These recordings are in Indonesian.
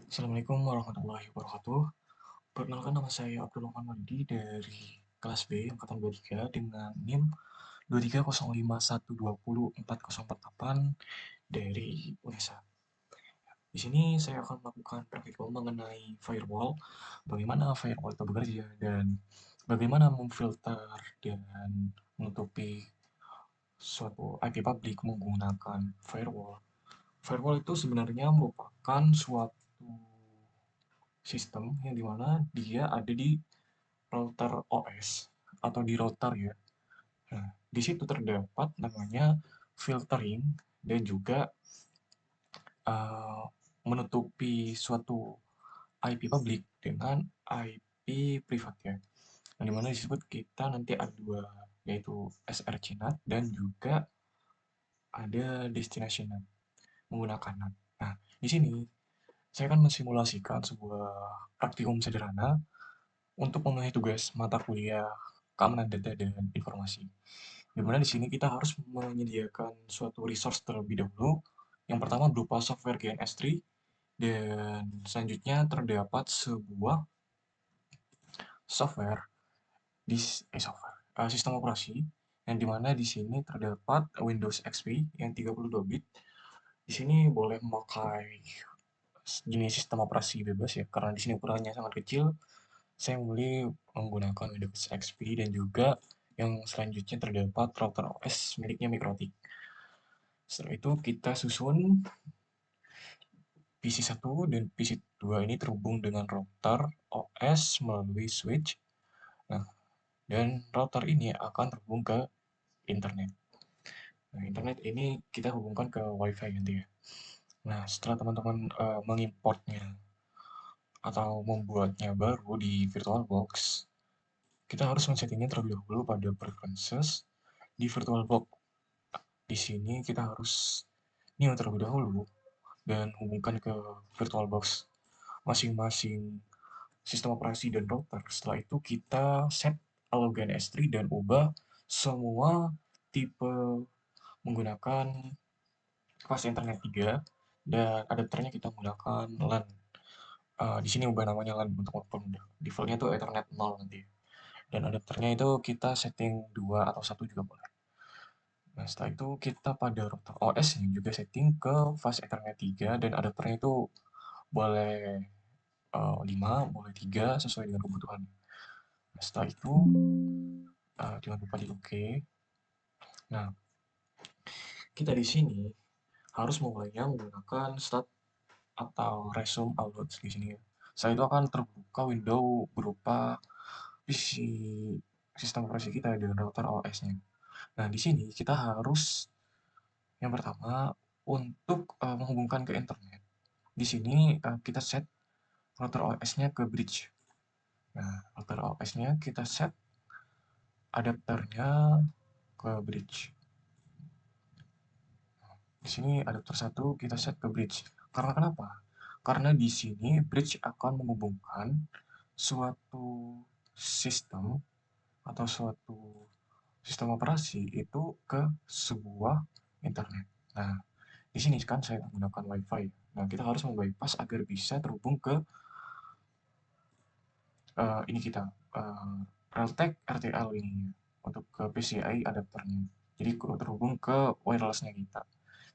Assalamualaikum warahmatullahi wabarakatuh. Perkenalkan nama saya Abdul Rahman Wandi dari kelas B angkatan 23 dengan NIM 2305120448 dari UNESA. Di sini saya akan melakukan praktikum mengenai firewall, bagaimana firewall itu bekerja dan bagaimana memfilter dan menutupi suatu IP publik menggunakan firewall. Firewall itu sebenarnya merupakan suatu sistem yang dimana dia ada di router OS atau di router ya. Nah, di situ terdapat namanya filtering dan juga uh, menutupi suatu IP publik dengan IP privat ya. Yang dimana disebut kita nanti ada dua, yaitu SRC NAT dan juga ada destination NAT menggunakan NAT. Nah, di sini saya akan mensimulasikan sebuah praktikum sederhana untuk memenuhi tugas mata kuliah keamanan data dan informasi. Di mana di sini kita harus menyediakan suatu resource terlebih dahulu. Yang pertama berupa software GNS3 dan selanjutnya terdapat sebuah software sistem operasi yang dimana di sini terdapat Windows XP yang 32 bit. Di sini boleh memakai jenis sistem operasi bebas ya, karena di sini ukurannya sangat kecil. Saya memilih menggunakan Windows XP dan juga yang selanjutnya terdapat router OS miliknya Mikrotik. Setelah itu kita susun PC1 dan PC2 ini terhubung dengan router OS melalui switch. Nah, dan router ini akan terhubung ke internet. Nah, internet ini kita hubungkan ke WiFi nanti ya. Nah, setelah teman-teman mengimportnya atau membuatnya baru di VirtualBox, kita harus men-settingnya terlebih dahulu pada preferences di VirtualBox. Di sini kita harus new terlebih dahulu dan hubungkan ke VirtualBox masing-masing sistem operasi dan router. Setelah itu kita set Allogen S3 dan ubah semua tipe menggunakan fast internet 3 dan adapternya kita menggunakan LAN. Di sini ubah namanya LAN untuk mempermudah. Defaultnya itu Ethernet 0 nanti. Dan adapternya itu kita setting 2 atau 1 juga boleh. Nah, setelah itu kita pada router OS yang juga setting ke fast Ethernet 3 dan adapternya itu boleh 5, boleh 3 sesuai dengan kebutuhan. Nah, setelah itu jangan lupa di OK. Nah, kita di sini harus memulainya menggunakan start atau resume upload di sini ya. Setelah itu akan terbuka window berupa PC sistem operasi kita dengan router OS-nya. Nah, di sini kita harus yang pertama untuk menghubungkan ke internet. Di sini kita set router OS-nya ke bridge. Nah, router OS-nya kita set adapternya ke bridge. Di sini adapter 1 kita set ke bridge. Karena kenapa? Karena di sini bridge akan menghubungkan suatu sistem atau suatu sistem operasi itu ke sebuah internet. Nah, di sini kan saya menggunakan WiFi. Nah, kita harus membypass agar bisa terhubung ke ini kita Realtek RTL ini untuk ke PCI adapternya. Jadi terhubung ke wirelessnya kita.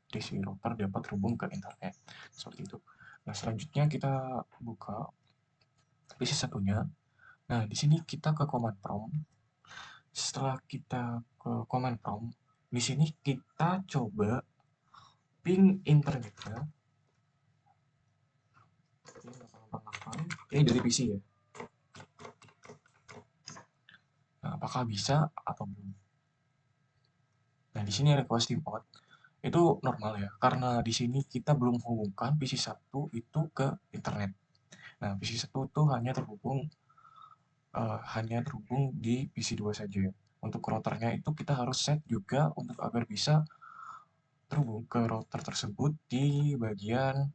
Jadi si router dapat terhubung ke internet seperti itu. Nah, selanjutnya kita buka PC satunya. Nah, di sini kita ke command prompt. Setelah kita ke command prompt, di sini kita coba ping internetnya. Ini dari PC ya. Nah, apakah bisa atau belum? Nah, di sini request import itu normal ya, karena di sini kita belum menghubungkan PC1 itu ke internet. Nah, PC1 itu hanya terhubung di PC2 saja. Untuk routernya itu kita harus set juga untuk agar bisa terhubung ke router tersebut di bagian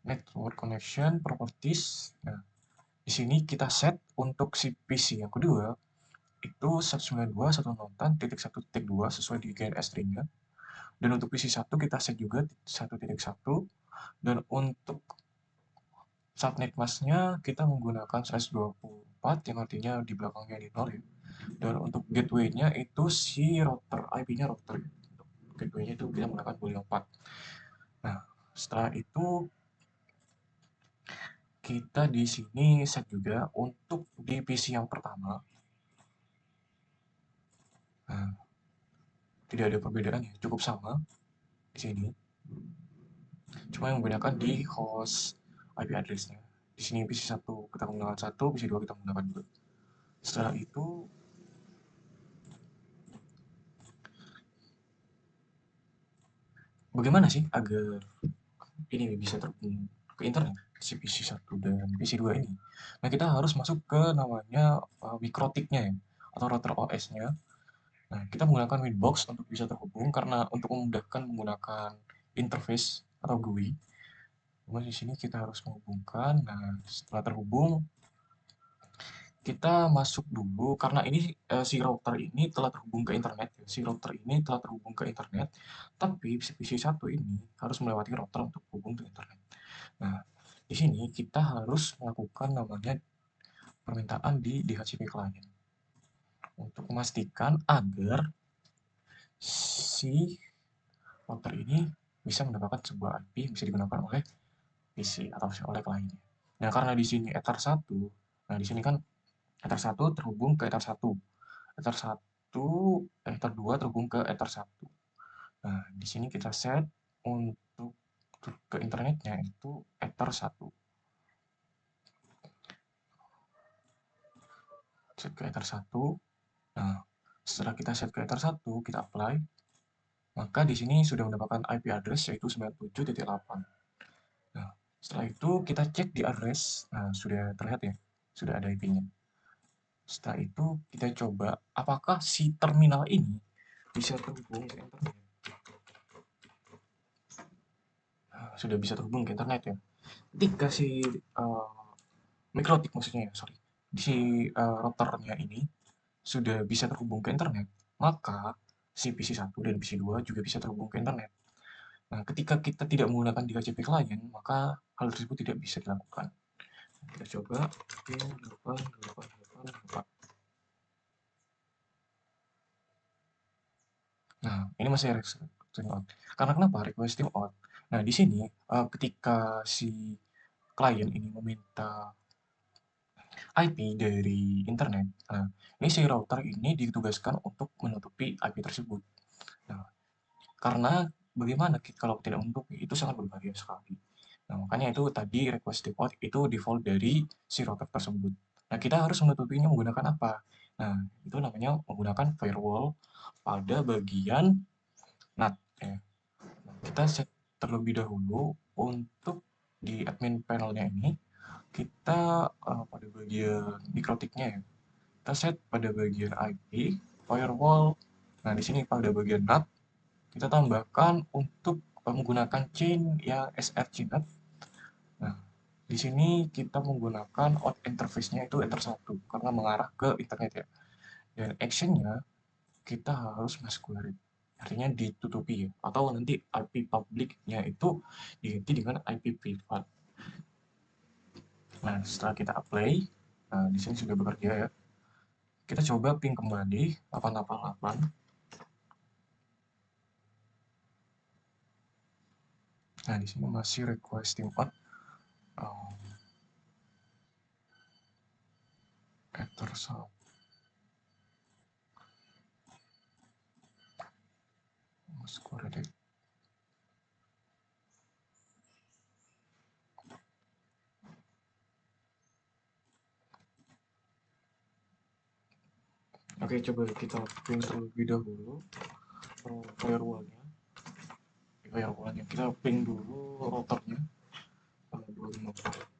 network connection properties. Nah, di sini kita set untuk si PC yang kedua itu 192.168.1.2 sesuai di GNS stringnya. Dan untuk PC1 kita set juga 1.1 dan untuk Subnet masknya kita menggunakan size 24 yang artinya di belakangnya di 0 ya. Dan untuk gateway-nya itu si router, IP-nya router. Untuk gateway-nya itu kita menggunakan 24. Nah, setelah itu kita di sini set juga untuk di PC yang pertama. Nah, tidak ada perbedaan ya, cukup sama di sini. Cuma yang membedakan di host IP address-nya. Di sini PC 1 kita menggunakan 1, PC 2 kita menggunakan 2. Setelah itu bagaimana sih agar ini bisa terhubung ke internet si PC 1 dan PC 2 ini? Nah, kita harus masuk ke namanya Mikrotik-nya ya, atau router OS-nya. Nah, kita menggunakan Winbox untuk bisa terhubung karena untuk memudahkan menggunakan interface atau GUI. Cuma di sini kita harus menghubungkan. Nah, setelah terhubung, kita masuk dulu karena ini si router ini telah terhubung ke internet ya. Si router ini telah terhubung ke internet, tapi si PC1 ini harus melewati router untuk hubung ke internet. Nah, di sini kita harus melakukan namanya permintaan di DHCP client untuk memastikan agar si router ini bisa mendapatkan sebuah IP yang bisa digunakan oleh PC atau oleh kliennya. Nah, karena di sini Ether 1, nah di sini kan Ether 1 terhubung ke Ether 1. Ether 1, Ether 2 terhubung ke Ether 1. Nah, di sini kita set untuk ke internetnya itu Ether 1. Set ke Ether 1. Nah, setelah kita set ke Ether 1, kita apply, maka di sini sudah mendapatkan IP address yaitu 97.8. Nah, setelah itu kita cek di address. Nah, sudah terlihat ya, sudah ada IP-nya. Setelah itu kita coba apakah si terminal ini bisa terhubung ke internet. Nah, sudah bisa terhubung ke internet ya. Ketika si mikrotik maksudnya ya, sorry. Si routernya ini sudah bisa terhubung ke internet, maka si PC1 dan PC2 juga bisa terhubung ke internet. Nah, ketika kita tidak menggunakan DHCP client, maka hal tersebut tidak bisa dilakukan. Kita coba pin 88888. Nah, ini masih requesting out. Karena kenapa requesting out? Nah, di sini ketika si klien ini meminta IP dari internet, nah, ini si router ini ditugaskan untuk menutupi IP tersebut. Nah, karena bagaimana kalau tidak menutupi itu sangat berbahaya sekali. Nah, makanya itu tadi requesting out itu default dari si router tersebut. Nah, kita harus menutupinya menggunakan apa? Nah, itu namanya menggunakan firewall pada bagian NAT ya. Kita set terlebih dahulu untuk di admin panelnya ini, kita pada bagian mikrotiknya ya, kita set pada bagian IP, firewall. Nah, di sini pada bagian NAT, kita tambahkan untuk menggunakan chain yang SRC NAT. Nah, di sini kita menggunakan out interface-nya itu enter 1 karena mengarah ke internet ya. Dan action-nya kita harus masquerade. Artinya ditutupi ya. Atau nanti IP public-nya itu diganti dengan IP privat. Nah, setelah kita apply, nah di sini sudah bekerja ya. Kita coba ping kembali 888. Nah, di sini masih requesting out Ether 1. Masquerade. Oke, coba kita ping terlebih dahulu firewall-nya. Firewall-nya kita ping dulu routernya 254.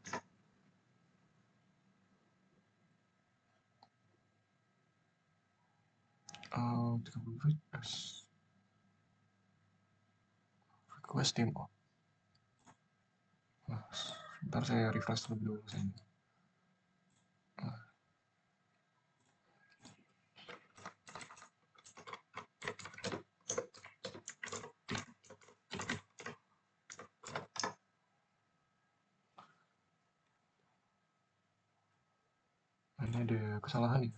30 request team out. Nah, sebentar saya refresh terlebih dahulu saja. Nah, ada kesalahan nih.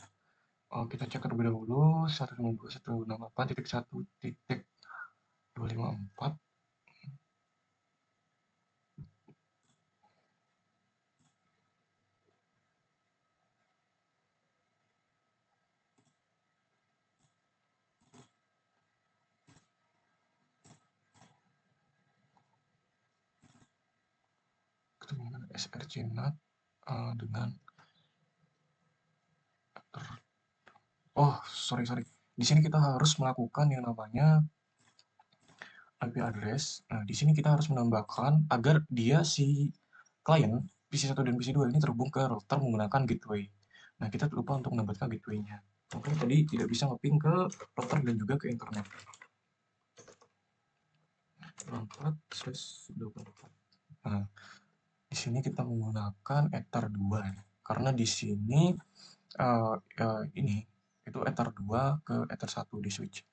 Kita cek terlebih dahulu 192.168.1.254. Ketemu dengan srcnat dengan sorry. Di sini kita harus melakukan yang namanya IP address. Nah, di sini kita harus menambahkan agar dia si klien PC1 dan PC2 ini terhubung ke router menggunakan gateway. Nah, kita lupa untuk menambahkan gateway-nya. Oke, tadi tidak bisa nge-ping ke router dan juga ke internet. 4/24. Nah, di sini kita menggunakan Ether 2 karena di sini ini itu Ether 2 ke Ether 1 di switch.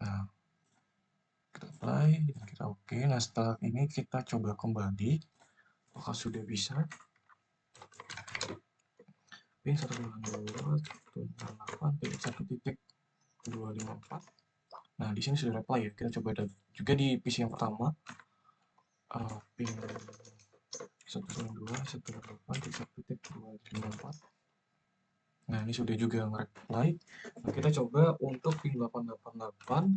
Nah, kita apply dan kita oke. Nah, setelah ini kita coba kembali apakah sudah bisa. Pin 192.168.1.254. Nah, di sini sudah reply ya. Kita coba juga di PC yang pertama. Pin 192.168.1.254. Nah, ini sudah juga nge-reply. Nah, kita coba untuk pin 888.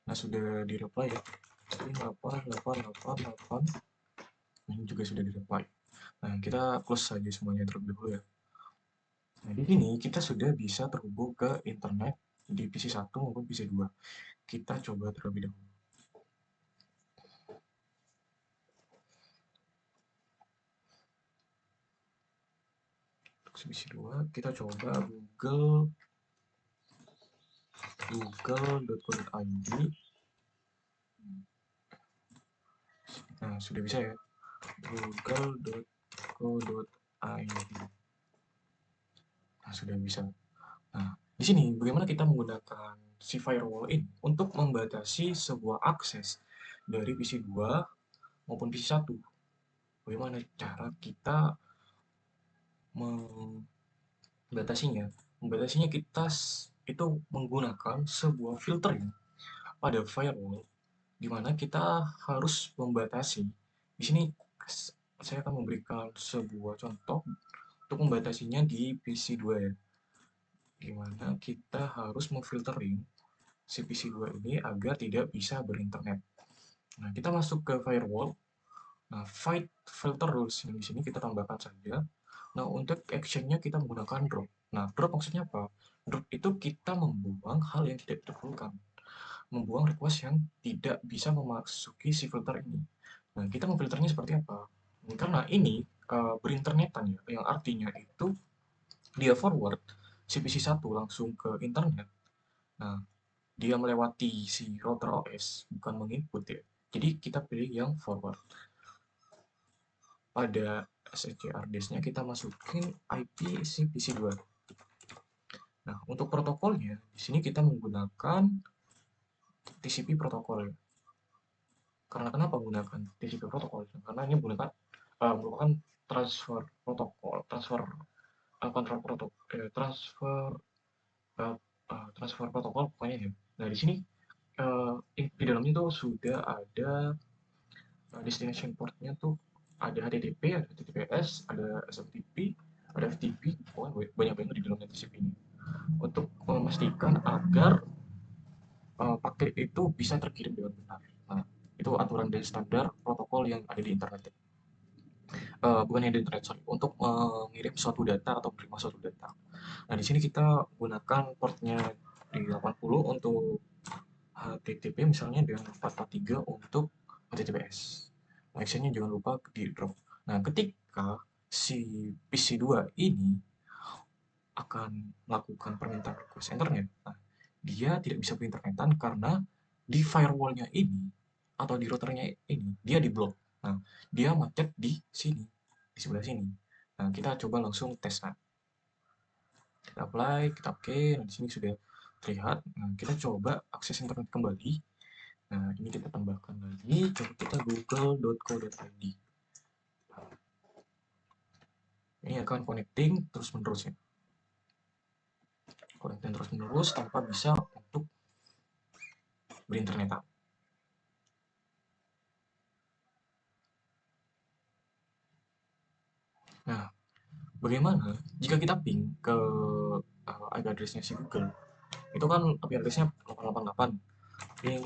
Nah, sudah di-reply ya. Pin 8888. Ini juga sudah di-reply. Nah, kita close saja semuanya terlebih dahulu ya. Nah, di sini kita sudah bisa terhubung ke internet di PC1 maupun PC2. Kita coba terlebih dahulu. Untuk PC2, kita coba google.co.id. Nah, sudah bisa ya. google.co.id. Nah, sudah bisa. Nah, di sini bagaimana kita menggunakan si firewall ini untuk membatasi sebuah akses dari PC2 maupun PC1. Bagaimana cara kita membatasinya? Membatasinya kita itu menggunakan sebuah filtering pada firewall di mana kita harus membatasi. Di sini saya akan memberikan sebuah contoh untuk membatasinya di PC2 ya. Gimana kita harus memfiltering si PC2 ini agar tidak bisa berinternet. Nah, kita masuk ke firewall. Nah, filter rules di sini kita tambahkan saja. Nah, untuk actionnya kita menggunakan drop. Nah, drop maksudnya apa? Drop itu kita membuang hal yang tidak diperlukan. Membuang request yang tidak bisa memasuki si filter ini. Nah, kita memfilternya seperti apa? Karena ini berinternetan ya, yang artinya itu dia forward si PC1 langsung ke internet. Nah, dia melewati si router OS, bukan menginput ya. Jadi kita pilih yang forward. Pada SSCRDS-nya kita masukin IP si PC2. Nah, untuk protokolnya, di sini kita menggunakan TCP protokol ya. Karena kenapa menggunakan TCP protokol? Karena ini merupakan transfer protokol, transfer control protokol, transfer protokol pokoknya ya. Nah, di sini di dalamnya tuh sudah ada destination portnya tuh ada HTTP, ada HTTPS, ada SMTP, ada FTP, pokoknya banyak banget di dalamnya TCP ini. Untuk memastikan agar paket itu bisa terkirim dengan benar. Nah, itu aturan dan standar protokol yang ada di internet. Bukan yang di internet, sorry, untuk mengirim suatu data atau menerima suatu data. Nah, di sini kita gunakan portnya di 80 untuk HTTP misalnya dengan 443 untuk HTTPS. Nah, actionnya jangan lupa di drop. Nah, ketika si PC2 ini akan melakukan permintaan request internet, nah, dia tidak bisa berinternetan karena di firewall-nya ini atau di routernya ini dia di blok. Nah, dia macet di sini, di sebelah sini. Nah, kita coba langsung tes. Nah, kita apply, kita oke. Nah, di sini sudah terlihat. Nah, kita coba akses internet kembali. Nah, ini kita tambahkan lagi. Coba kita google.co.id. Ini akan connecting terus-menerus ya. Connecting terus-menerus tanpa bisa untuk berinternet. Nah, bagaimana jika kita ping ke IP address-nya si Google? Itu kan IP address-nya 888. Ping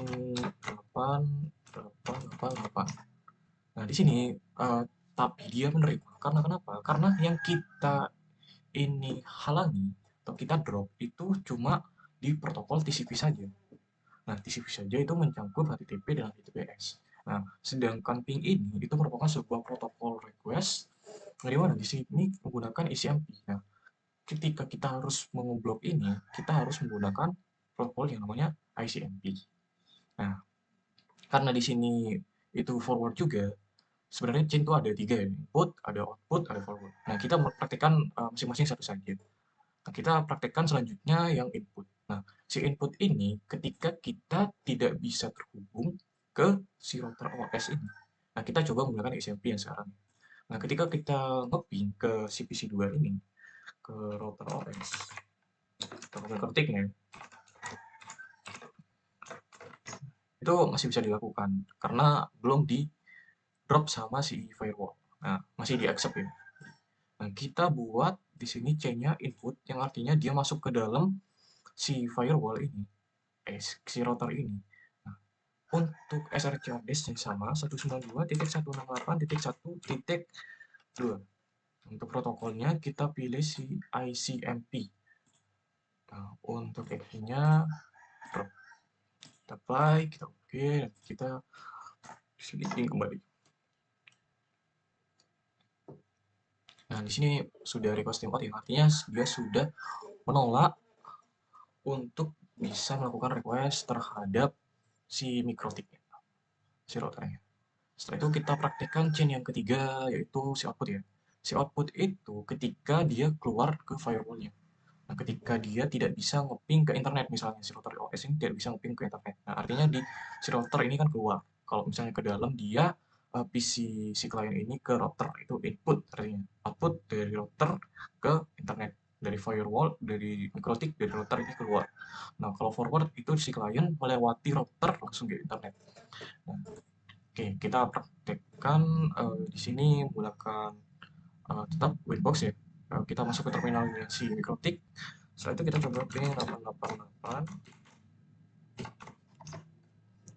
88888. Nah, di sini tapi dia menerima karena kenapa? Karena yang kita ini halangi atau kita drop itu cuma di protokol TCP saja. Nah, TCP saja itu mencangkup HTTP dan HTTPS. Nah, sedangkan ping ini itu merupakan sebuah protokol request di mana di sini menggunakan ICMP. Nah, ketika kita harus mengeblok ini, kita harus menggunakan protokol yang namanya ICMP. Nah, karena di sini itu forward juga, sebenarnya chain itu ada tiga ya, input, ada output, ada forward. Nah, kita praktekkan masing-masing satu saja. Nah, kita praktekkan selanjutnya yang input. Nah, si input ini ketika kita tidak bisa terhubung ke si router OS ini. Nah, kita coba menggunakan XMP yang sekarang. Nah, ketika kita nge-ping ke si PC2 ini, ke router OS, kita ketiknya, itu masih bisa dilakukan karena belum di drop sama si firewall. Nah, masih di accept ya. Nah, kita buat di sini chain-nya input yang artinya dia masuk ke dalam si firewall ini, si router ini. Nah, untuk SRC address-nya sama 192.168.1.2. Untuk protokolnya kita pilih si ICMP. Nah, untuk IP-nya drop. Kita apply, kita oke, kita selidiki kembali. Nah, di sini sudah request timeout ya, artinya dia sudah menolak untuk bisa melakukan request terhadap si mikrotik, si routernya. Setelah itu kita praktekkan chain yang ketiga, yaitu si output ya. Si output itu ketika dia keluar ke firewall-nya. Nah, ketika dia tidak bisa ngeping ke internet, misalnya si router OS ini tidak bisa ngeping ke internet. Nah, artinya di si router ini kan keluar. Kalau misalnya ke dalam dia PC si klien ini ke router itu input artinya. Output dari router ke internet. Dari firewall, dari mikrotik, dari router ini keluar. Nah, kalau forward itu si klien melewati router langsung ke internet. Nah, oke, kita praktekkan di sini menggunakan tetap Winbox ya. Kita masuk ke terminalnya si mikrotik. Setelah itu kita coba ping 888.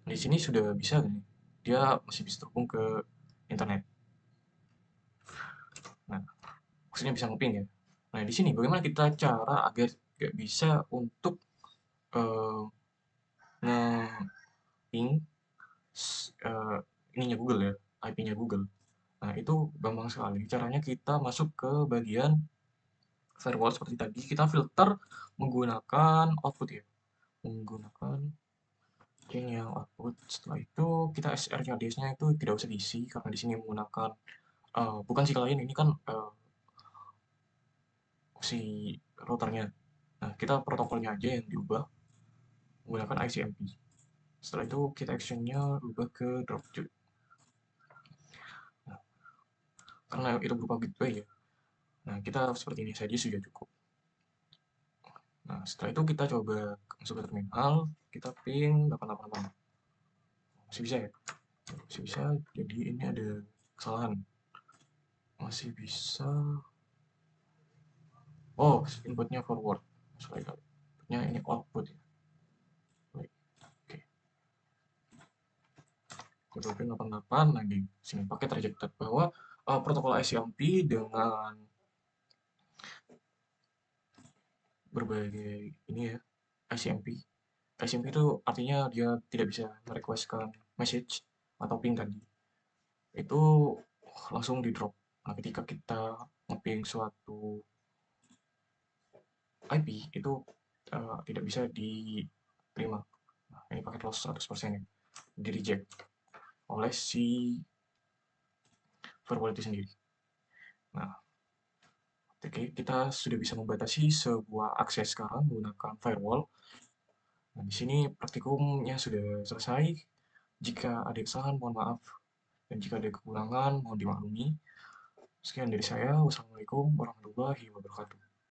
Di sini sudah bisa nih. Dia masih bisa terhubung ke internet. Nah, maksudnya bisa ngeping ya. Nah, di sini bagaimana kita cara agar nggak bisa untuk uh, nge-ping ininya Google ya, IP-nya Google. Nah, itu gampang sekali. Caranya kita masuk ke bagian firewall seperti tadi, kita filter menggunakan output ya. Menggunakan chain yang output. Setelah itu kita SRCDS-nya itu tidak usah diisi karena di sini menggunakan bukan si klien ini kan si routernya. Nah, kita protokolnya aja yang diubah menggunakan ICMP. Setelah itu kita actionnya ubah ke drop to. Nah, karena itu berupa gateway ya. Nah, kita seperti ini saja sudah cukup. Nah, setelah itu kita coba masuk ke terminal, kita ping 888. Masih bisa ya? Masih bisa, jadi ini ada kesalahan. Masih bisa. Oh, inputnya forward. Sorry kali. Inputnya ini output ya. Baik. Oke. Coba ping 88. Nah, di sini pakai rejected bahwa protokol ICMP dengan berbagai ini ya, ICMP. ICMP itu artinya dia tidak bisa merequestkan message atau ping tadi. Itu langsung di drop. Nah, ketika kita nge-ping suatu IP itu tidak bisa diterima. Nah, ini paket loss 100% ya. Di reject oleh si firewall itu sendiri. Nah, oke, kita sudah bisa membatasi sebuah akses sekarang menggunakan firewall. Nah, di sini praktikumnya sudah selesai. Jika ada kesalahan, mohon maaf. Dan jika ada kekurangan, mohon dimaklumi. Sekian dari saya. Wassalamualaikum warahmatullahi wabarakatuh.